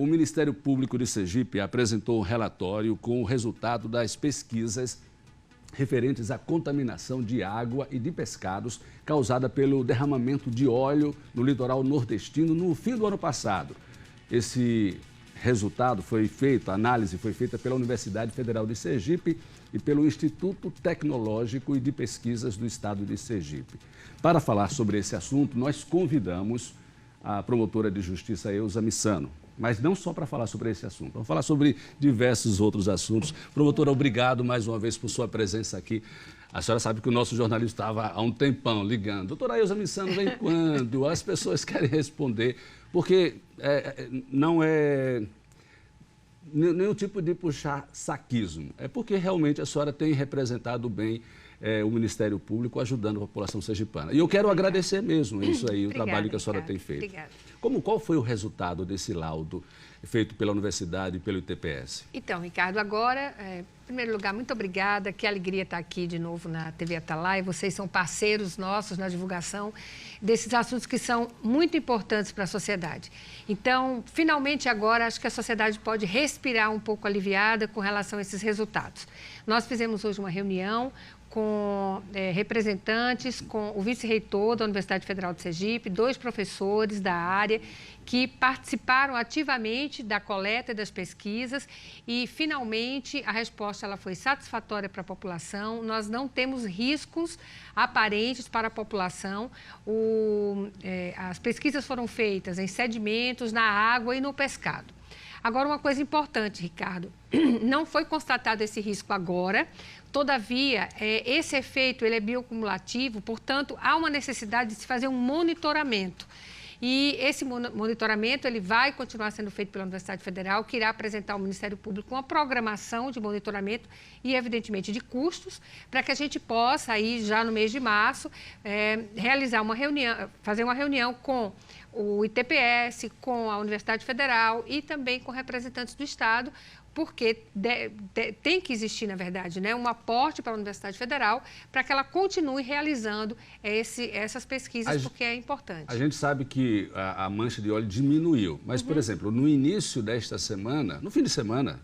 o Ministério Público de Sergipe apresentou um relatório com o resultado das pesquisas referentes à contaminação de água e de pescados causada pelo derramamento de óleo no litoral nordestino no fim do ano passado. Esse resultado foi feito, a análise foi feita pela Universidade Federal de Sergipe e pelo Instituto Tecnológico e de Pesquisas do Estado de Sergipe. Para falar sobre esse assunto, nós convidamos a promotora de justiça Elza Missano, mas não só para falar sobre esse assunto, vamos falar sobre diversos outros assuntos. Promotora, obrigado mais uma vez por sua presença aqui. A senhora sabe que o nosso jornalista estava há um tempão ligando. Doutora Elza Missano, vem quando? As pessoas querem responder, porque não é nenhum tipo de puxar saquismo. É porque realmente a senhora tem representado bem o Ministério Público ajudando a população sergipana. E eu quero agradecer mesmo isso aí, o trabalho que a senhora tem feito. Obrigada. Qual foi o resultado desse laudo feito pela Universidade e pelo ITPS? Então, Ricardo, agora, em primeiro lugar, muito obrigada. Que alegria estar aqui de novo na TV Atalaia. Vocês são parceiros nossos na divulgação desses assuntos que são muito importantes para a sociedade. Então, finalmente agora, acho que a sociedade pode respirar um pouco aliviada com relação a esses resultados. Nós fizemos hoje uma reunião com representantes, com o vice-reitor da Universidade Federal de Sergipe, 2 professores da área que participaram ativamente da coleta e das pesquisas e, finalmente, a resposta ela foi satisfatória para a população. Nós não temos riscos aparentes para a população. As pesquisas foram feitas em sedimentos, na água e no pescado. Agora, uma coisa importante, Ricardo, não foi constatado esse risco agora, todavia, esse efeito ele é bioacumulativo, portanto, há uma necessidade de se fazer um monitoramento. E esse monitoramento ele vai continuar sendo feito pela Universidade Federal, que irá apresentar ao Ministério Público uma programação de monitoramento e, evidentemente, de custos, para que a gente possa, aí, já no mês de março, realizar uma reunião, fazer uma reunião com o ITPS, com a Universidade Federal e também com representantes do Estado, porque tem que existir, na verdade, né, um aporte para a Universidade Federal para que ela continue realizando essas pesquisas, porque é importante. A gente sabe que a mancha de óleo diminuiu, mas, por exemplo, no início desta semana, no fim de semana,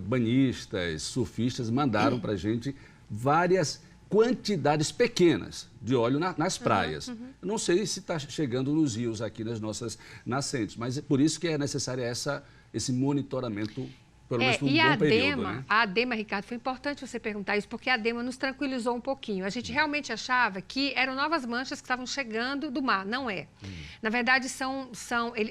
banhistas, surfistas mandaram para a gente várias quantidades pequenas de óleo nas praias. Eu não sei se está chegando nos rios aqui nas nossas nascentes, mas é por isso que é necessário esse monitoramento. Pelo menos por um bom período, né? A ADEMA, Ricardo, foi importante você perguntar isso, porque a ADEMA nos tranquilizou um pouquinho. A gente realmente achava que eram novas manchas que estavam chegando do mar. Não é. Na verdade,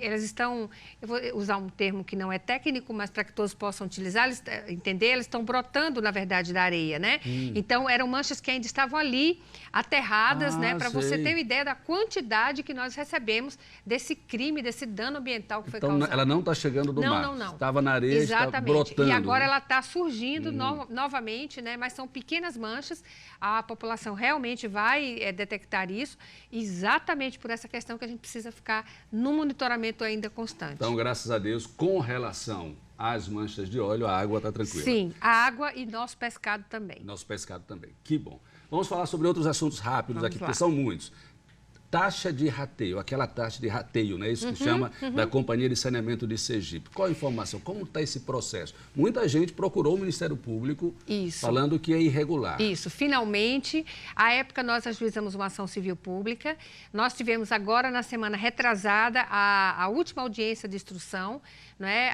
elas estão, eu vou usar um termo que não é técnico, mas para que todos possam utilizar, entender, elas estão brotando, na verdade, da areia, né? Então, eram manchas que ainda estavam ali, aterradas, né? Para você ter uma ideia da quantidade que nós recebemos desse crime, desse dano ambiental que foi causado. Então, ela não está chegando do mar. Não. Estava na areia, exatamente. Brotando, e agora né? ela está surgindo novamente, né? Mas são pequenas manchas. A população realmente vai detectar isso, exatamente por essa questão que a gente precisa ficar no monitoramento ainda constante. Então, graças a Deus, com relação às manchas de óleo, a água está tranquila. Sim, a água e nosso pescado também. Nosso pescado também. Que bom. Vamos falar sobre outros assuntos rápidos aqui, porque são muitos. Taxa de rateio, aquela taxa de rateio, né? Isso que chama da Companhia de Saneamento de Sergipe. Qual a informação? Como está esse processo? Muita gente procurou o Ministério Público falando que é irregular. Isso, finalmente, à época nós ajuizamos uma ação civil pública, nós tivemos agora na semana retrasada a última audiência de instrução, né?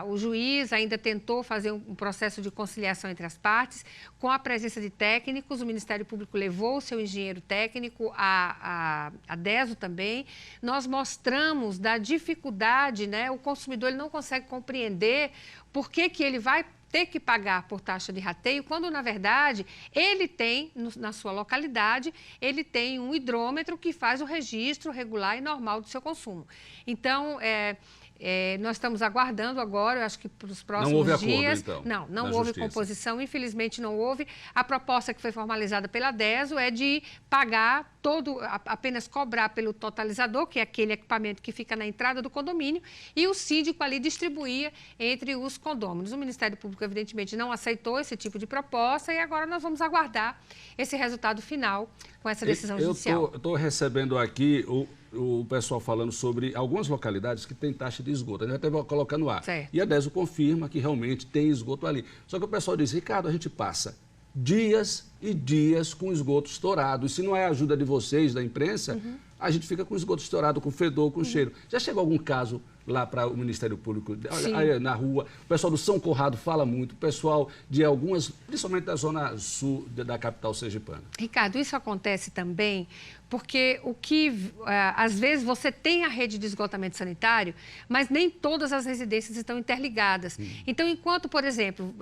O juiz ainda tentou fazer um processo de conciliação entre as partes, com a presença de técnicos, o Ministério Público levou o seu engenheiro técnico, a DESO também. Nós mostramos da dificuldade, né? O consumidor ele não consegue compreender por que ele vai ter que pagar por taxa de rateio, quando, na verdade, ele tem, na sua localidade, ele tem um hidrômetro que faz o registro regular e normal do seu consumo. Então, nós estamos aguardando agora, eu acho que para os próximos dias... Não houve dias... acordo, então? Não houve composição, infelizmente não houve. A proposta que foi formalizada pela DESO é de pagar apenas cobrar pelo totalizador, que é aquele equipamento que fica na entrada do condomínio, e o síndico ali distribuía entre os condôminos. O Ministério Público, evidentemente, não aceitou esse tipo de proposta e agora nós vamos aguardar esse resultado final com essa decisão judicial. Eu estou recebendo aqui o pessoal falando sobre algumas localidades que tem taxa de esgoto. A gente até vai colocar no ar. Certo. E a DESO confirma que realmente tem esgoto ali. Só que o pessoal diz, Ricardo, a gente passa dias e dias com esgoto estourado. E se não é a ajuda de vocês, da imprensa, a gente fica com esgoto estourado, com fedor, com cheiro. Já chegou algum caso lá para o Ministério Público, aí, na rua? O pessoal do São Conrado fala muito, o pessoal de algumas, principalmente da zona sul da capital sergipana. Ricardo, isso acontece também porque às vezes você tem a rede de esgotamento sanitário, mas nem todas as residências estão interligadas. Então, enquanto, por exemplo,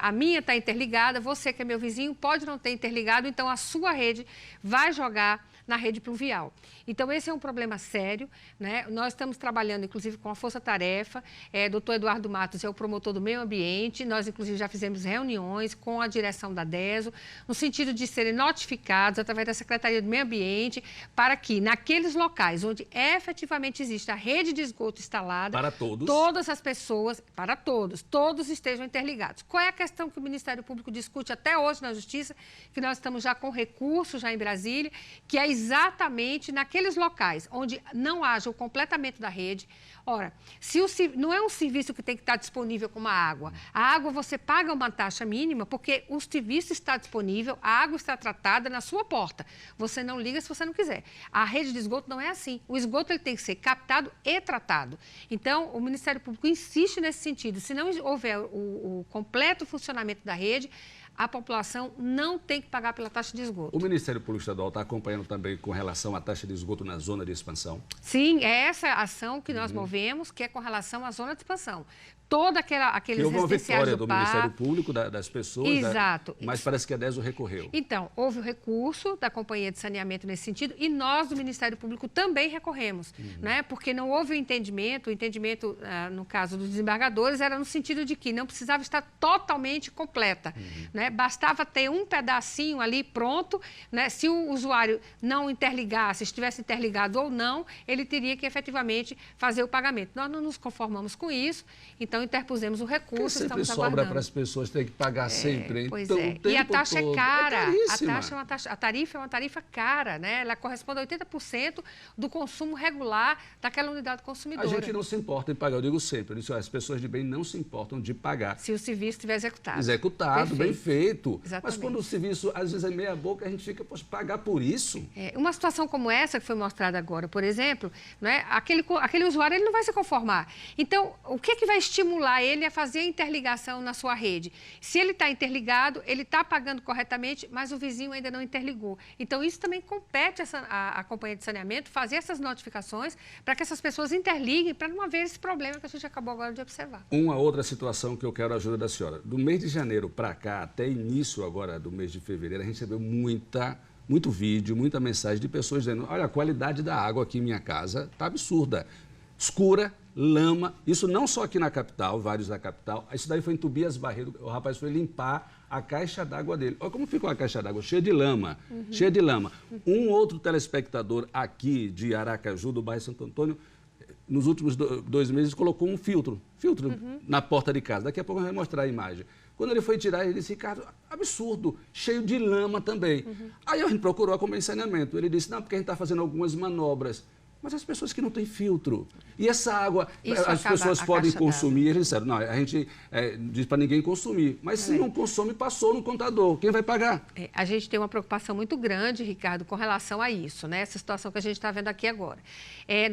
a minha está interligada, você que é meu vizinho pode não ter interligado, então a sua rede vai jogar na rede pluvial. Então, esse é um problema sério, né? Nós estamos trabalhando, inclusive, com a Força-Tarefa. Doutor Eduardo Matos é o promotor do meio ambiente. Nós, inclusive, já fizemos reuniões com a direção da DESO, no sentido de serem notificados, através da Secretaria do Meio Ambiente, para que, naqueles locais onde efetivamente existe a rede de esgoto instalada, para todos, todas as pessoas, para todos estejam interligados. Qual é a questão que o Ministério Público discute até hoje na Justiça, que nós estamos já com recurso já em Brasília, que é exatamente naqueles locais onde não haja o completamento da rede. Ora, não é um serviço que tem que estar disponível como a água. A água você paga uma taxa mínima porque o serviço está disponível, a água está tratada na sua porta. Você não liga se você não quiser. A rede de esgoto não é assim. O esgoto ele tem que ser captado e tratado. Então, o Ministério Público insiste nesse sentido. Se não houver o completo funcionamento da rede, a população não tem que pagar pela taxa de esgoto. O Ministério Público Estadual está acompanhando também com relação à taxa de esgoto na zona de expansão? Sim, é essa ação que nós movemos, que é com relação à zona de expansão. Aqueles houve uma residenciais vitória do Ministério Público, das pessoas, exato, mas parece que a DESO recorreu. Então, houve o recurso da Companhia de Saneamento nesse sentido e nós, do Ministério Público, também recorremos, né? Porque não houve o entendimento, no caso dos desembargadores, era no sentido de que não precisava estar totalmente completa, né? Bastava ter um pedacinho ali pronto, né? Se o usuário não interligasse, estivesse interligado ou não, ele teria que efetivamente fazer o pagamento. Nós não nos conformamos com isso, então interpusemos o recurso, sempre estamos sobra aguardando. para as pessoas ter que pagar sempre. Pois então, é. E a taxa é cara. A tarifa é uma tarifa cara, né? Ela corresponde a 80% do consumo regular daquela unidade consumidora. A gente não se importa em pagar, eu digo sempre, as pessoas de bem não se importam de pagar. Se o serviço estiver executado. Executado, bem feito. Exatamente. Mas quando o serviço, às vezes, é meia boca, a gente fica, poxa, pagar por isso? Uma situação como essa que foi mostrada agora, por exemplo, né, aquele usuário ele não vai se conformar. Então, o que vai estimular ele a fazer a interligação na sua rede? Se ele está interligado, ele está pagando corretamente, mas o vizinho ainda não interligou. Então, isso também compete à Companhia de Saneamento fazer essas notificações para que essas pessoas interliguem, para não haver esse problema que a gente acabou agora de observar. Uma outra situação que eu quero a ajuda da senhora. Do mês de janeiro para cá, até início agora do mês de fevereiro, a gente recebeu muito vídeo, muita mensagem de pessoas dizendo, olha, a qualidade da água aqui em minha casa está absurda. Escura, lama, isso não só aqui na capital, vários da capital, isso daí foi em Tobias Barreiro, o rapaz foi limpar a caixa d'água dele. Olha como ficou a caixa d'água, cheia de lama, cheia de lama. Um outro telespectador aqui de Aracaju, do bairro Santo Antônio, nos últimos 2 meses colocou um filtro na porta de casa. Daqui a pouco eu vou mostrar a imagem. Quando ele foi tirar, ele disse, Ricardo, absurdo, cheio de lama também. Aí a gente procurou a Companhia de Saneamento. Ele disse, não, porque a gente está fazendo algumas manobras. Mas as pessoas que não têm filtro. E essa água, as pessoas podem consumir. Eles disseram, não, a gente diz para ninguém consumir. Mas se não consome, passou no contador. Quem vai pagar? A gente tem uma preocupação muito grande, Ricardo, com relação a isso, né? Essa situação que a gente está vendo aqui agora.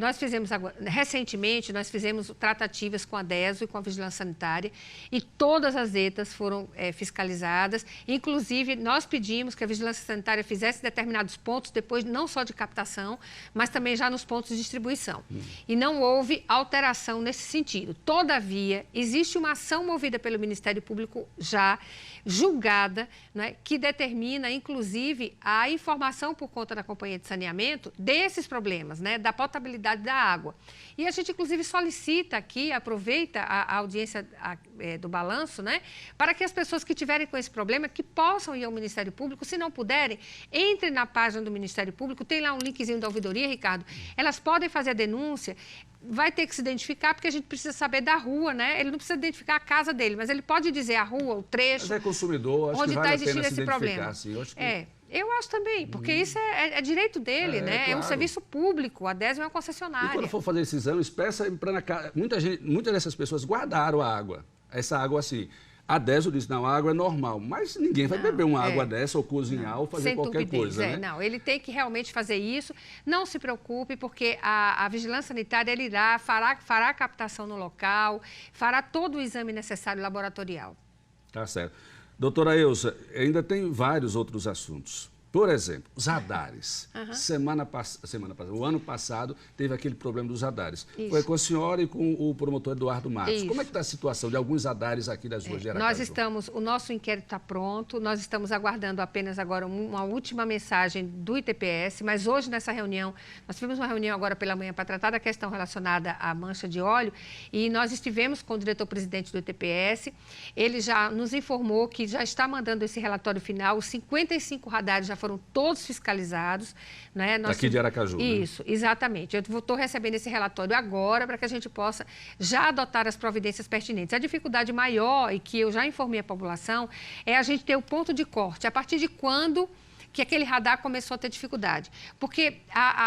Nós fizemos, recentemente, nós fizemos tratativas com a DESO e com a Vigilância Sanitária e todas as ETAs foram fiscalizadas. Inclusive, nós pedimos que a Vigilância Sanitária fizesse determinados pontos, depois não só de captação, mas também já nos pontos de distribuição. E não houve alteração nesse sentido. Todavia, existe uma ação movida pelo Ministério Público já julgada, né, que determina, inclusive, a informação por conta da Companhia de Saneamento desses problemas, né, da potabilidade da água. E a gente, inclusive, solicita aqui, aproveita a audiência do balanço, né, para que as pessoas que tiverem com esse problema, que possam ir ao Ministério Público, se não puderem, entrem na página do Ministério Público, tem lá um linkzinho da ouvidoria, Ricardo, elas podem fazer a denúncia, vai ter que se identificar, porque a gente precisa saber da rua, né? Ele não precisa identificar a casa dele, mas ele pode dizer a rua, o trecho. Mas é consumidor, acho onde que vale está a pena existindo se esse problema. Assim, eu acho que Eu acho também, porque isso é direito dele, né? Claro. É um serviço público, a DESM é uma concessionária. E quando for fazer esse exame, peça para na casa. Muitas dessas pessoas guardaram a água. Essa água assim. A DESO disse, não, a água é normal, mas ninguém vai beber uma água dessa ou cozinhar ou fazer qualquer coisa, né? Não, ele tem que realmente fazer isso. Não se preocupe, porque a vigilância sanitária, ele fará a captação no local, fará todo o exame necessário laboratorial. Tá certo. Doutora Elza, ainda tem vários outros assuntos. Por exemplo, os radares. O ano passado teve aquele problema dos radares. Isso. Foi com a senhora e com o promotor Eduardo Matos. Isso. Como é que está a situação de alguns radares aqui das ruas de Aracaju? O nosso inquérito está pronto, nós estamos aguardando apenas agora uma última mensagem do ITPS, mas hoje nessa reunião, nós tivemos uma reunião agora pela manhã para tratar da questão relacionada à mancha de óleo e nós estivemos com o diretor-presidente do ITPS, ele já nos informou que já está mandando esse relatório final, os 55 radares já foram todos fiscalizados. Né? Aqui de Aracaju. Isso, né? Exatamente. Eu estou recebendo esse relatório agora para que a gente possa já adotar as providências pertinentes. A dificuldade maior, e que eu já informei a população, é a gente ter o ponto de corte. A partir de quando que aquele radar começou a ter dificuldade? Porque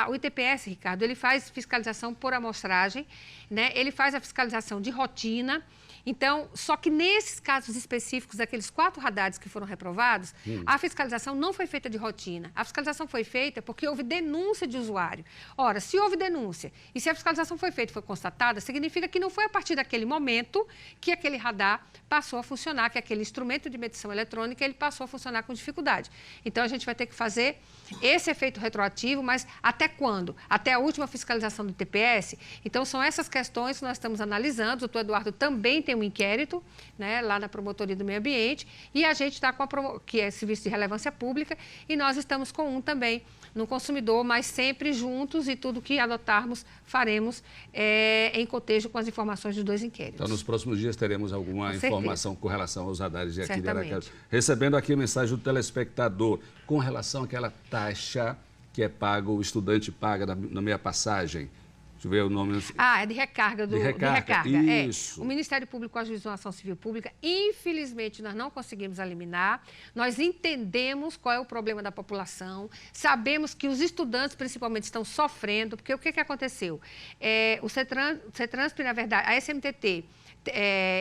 o ITPS, Ricardo, ele faz fiscalização por amostragem, né? Ele faz a fiscalização de rotina. Então, só que nesses casos específicos, daqueles 4 radares que foram reprovados, a fiscalização não foi feita de rotina. A fiscalização foi feita porque houve denúncia de usuário. Ora, se houve denúncia e se a fiscalização foi feita e foi constatada, significa que não foi a partir daquele momento que aquele radar passou a funcionar, que aquele instrumento de medição eletrônica ele passou a funcionar com dificuldade. Então, a gente vai ter que fazer esse efeito retroativo, mas até quando? Até a última fiscalização do ITPS? Então, são essas questões que nós estamos analisando. O doutor Eduardo também tem um inquérito, né, lá na Promotoria do Meio Ambiente, e a gente está com que é serviço de relevância pública, e nós estamos com um também no consumidor, mas sempre juntos, e tudo que adotarmos faremos em cotejo com as informações dos 2 inquéritos. Então, nos próximos dias teremos alguma informação com relação aos radares de aqui de Aracaju. Recebendo aqui a mensagem do telespectador com relação àquela taxa que é pago, o estudante paga na meia passagem. Deixa eu ver o nome. É de recarga. De recarga. Isso. O Ministério Público ajuizou a ação civil pública. Infelizmente, nós não conseguimos eliminar. Nós entendemos qual é o problema da população. Sabemos que os estudantes, principalmente, estão sofrendo. Porque o que aconteceu? O CETRANSP, na verdade, a SMTT...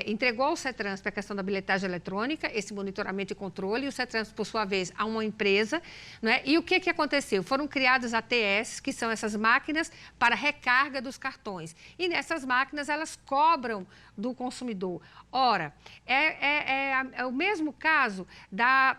entregou ao CETRANSP a questão da bilhetagem eletrônica, esse monitoramento e controle, e o CETRANSP, por sua vez, a uma empresa. Né? E o que aconteceu? Foram criadas ATS, que são essas máquinas para recarga dos cartões. E nessas máquinas, elas cobram do consumidor. Ora, é o mesmo caso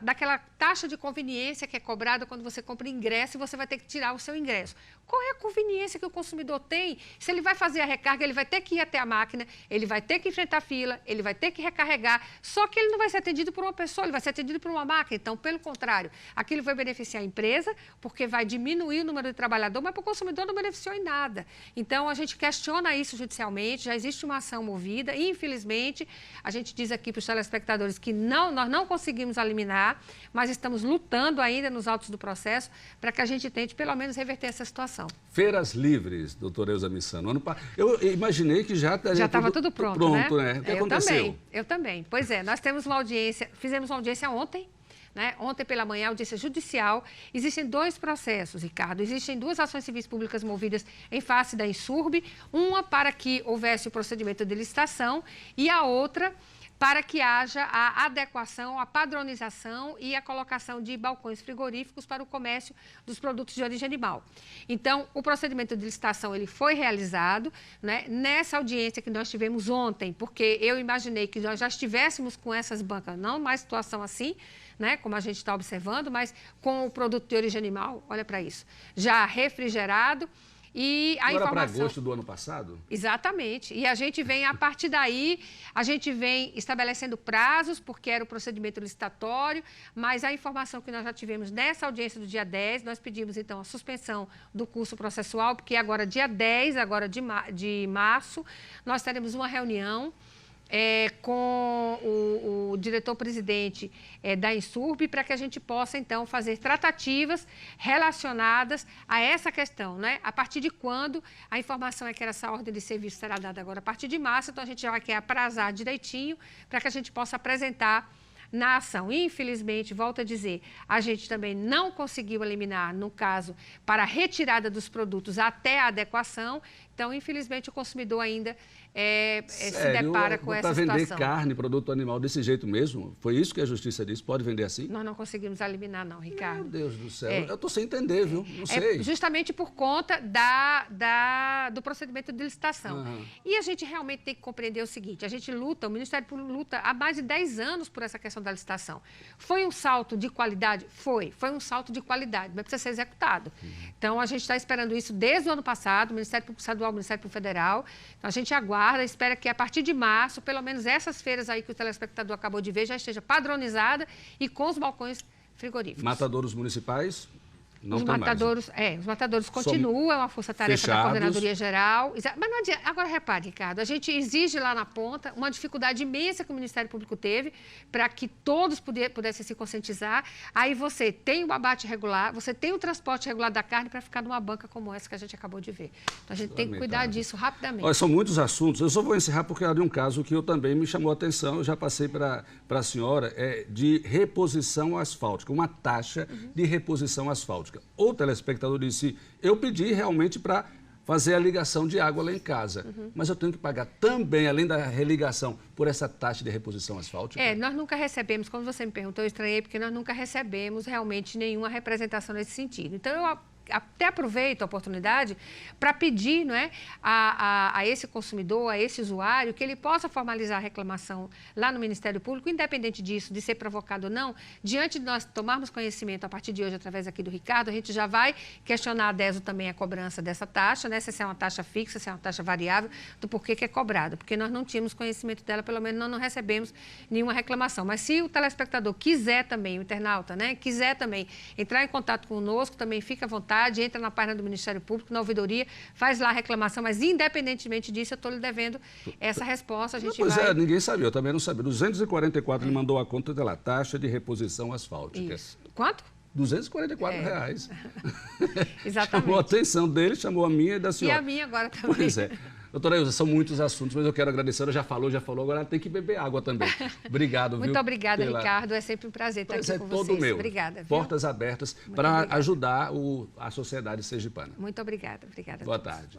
daquela taxa de conveniência que é cobrada quando você compra ingresso e você vai ter que tirar o seu ingresso. Qual é a conveniência que o consumidor tem? Se ele vai fazer a recarga, ele vai ter que ir até a máquina, ele vai ter que enfrentar fila, ele vai ter que recarregar, só que ele não vai ser atendido por uma pessoa, ele vai ser atendido por uma máquina. Então, pelo contrário, aquilo vai beneficiar a empresa, porque vai diminuir o número de trabalhador, mas para o consumidor não beneficiou em nada. Então, a gente questiona isso judicialmente, já existe uma ação movida, e, infelizmente, a gente diz aqui para os telespectadores que nós não conseguimos eliminar, mas estamos lutando ainda nos autos do processo para que a gente tente, pelo menos, reverter essa situação. Feiras livres, doutora Elza Missano. Eu imaginei que já estava tudo pronto, né? O que aconteceu? Eu também. Pois é, nós temos fizemos uma audiência ontem, né? Ontem pela manhã, audiência judicial. Existem 2 processos, Ricardo. Existem 2 ações civis públicas movidas em face da Insurb, uma para que houvesse o procedimento de licitação e a outra para que haja a adequação, a padronização e a colocação de balcões frigoríficos para o comércio dos produtos de origem animal. Então, o procedimento de licitação ele foi realizado, né, nessa audiência que nós tivemos ontem, porque eu imaginei que nós já estivéssemos com essas bancas, não mais situação assim, né, como a gente está observando, mas com o produto de origem animal, olha para isso, já refrigerado. E a informação... para agosto do ano passado? Exatamente. E a gente vem, a partir daí, a gente vem estabelecendo prazos, porque era o procedimento licitatório, mas a informação que nós já tivemos nessa audiência do dia 10, nós pedimos, então, a suspensão do curso processual, porque agora, dia 10, agora de março, nós teremos uma reunião com o diretor-presidente da Insurb, para que a gente possa, então, fazer tratativas relacionadas a essa questão, né? A partir de quando a informação é que essa ordem de serviço será dada agora a partir de março, então a gente já quer aprazar direitinho para que a gente possa apresentar na ação. Infelizmente, volto a dizer, a gente também não conseguiu eliminar, no caso, para a retirada dos produtos até a adequação. Então, infelizmente, o consumidor ainda se depara com essa situação. Para vender carne, produto animal desse jeito mesmo? Foi isso que a Justiça disse? Pode vender assim? Nós não conseguimos eliminar, não, Ricardo. Meu Deus do céu, eu estou sem entender, viu? Não sei. Justamente por conta do procedimento de licitação. E a gente realmente tem que compreender o seguinte, a gente luta, o Ministério Público luta há mais de 10 anos por essa questão da licitação. Foi um salto de qualidade? Foi um salto de qualidade, mas precisa ser executado. Então, a gente está esperando isso desde o ano passado, o Ministério Público Estadual, o Ministério Público Federal. Então, a gente aguarda, espera que a partir de março, pelo menos essas feiras aí que o telespectador acabou de ver, já esteja padronizada e com os balcões frigoríficos. Matadouros municipais? Não os tem matadouros, mais. Os matadores continuam, é uma força-tarefa da Coordenadoria Geral. Mas não adianta. Agora, repare, Ricardo, a gente exige lá na ponta uma dificuldade imensa que o Ministério Público teve para que todos pudessem se conscientizar. Aí você tem o abate regular, você tem o transporte regular da carne para ficar numa banca como essa que a gente acabou de ver. Então, a gente tem que cuidar disso rapidamente. Olha, são muitos assuntos. Eu só vou encerrar porque era de um caso que eu também me chamou a atenção. Eu já passei para a senhora, de reposição asfáltica, uma taxa de reposição asfáltica. O telespectador disse, eu pedi realmente para fazer a ligação de água lá em casa, mas eu tenho que pagar também, além da religação, por essa taxa de reposição asfáltica? Nós nunca recebemos, quando você me perguntou, eu estranhei, porque nós nunca recebemos realmente nenhuma representação nesse sentido. Então, eu até aproveito a oportunidade para pedir, não é, a esse consumidor, a esse usuário, que ele possa formalizar a reclamação lá no Ministério Público, independente disso, de ser provocado ou não. Diante de nós tomarmos conhecimento a partir de hoje, através aqui do Ricardo, a gente já vai questionar a DESO também a cobrança dessa taxa, né, se é uma taxa fixa, se é uma taxa variável, do porquê que é cobrada, porque nós não tínhamos conhecimento dela, pelo menos nós não recebemos nenhuma reclamação. Mas se o telespectador quiser também, o internauta, né, quiser também entrar em contato conosco, também fica à vontade, entra na página do Ministério Público, na ouvidoria, faz lá a reclamação, mas independentemente disso, eu estou lhe devendo essa resposta. A gente ninguém sabia, eu também não sabia. 244 ele mandou a conta dela, taxa de reposição asfáltica. Isso. Quanto? R$244. Exatamente. Chamou a atenção dele, chamou a minha e da senhora. E a minha agora também. Pois é. Doutora Ilza, são muitos assuntos, mas eu quero agradecer. Ela já falou, agora ela tem que beber água também. Obrigado, Muito obrigada, Ricardo. É sempre um prazer estar aqui com vocês. Todo meu. Obrigada. Viu? Portas abertas para ajudar a sociedade sergipana. Muito obrigada. Obrigada. Boa tarde.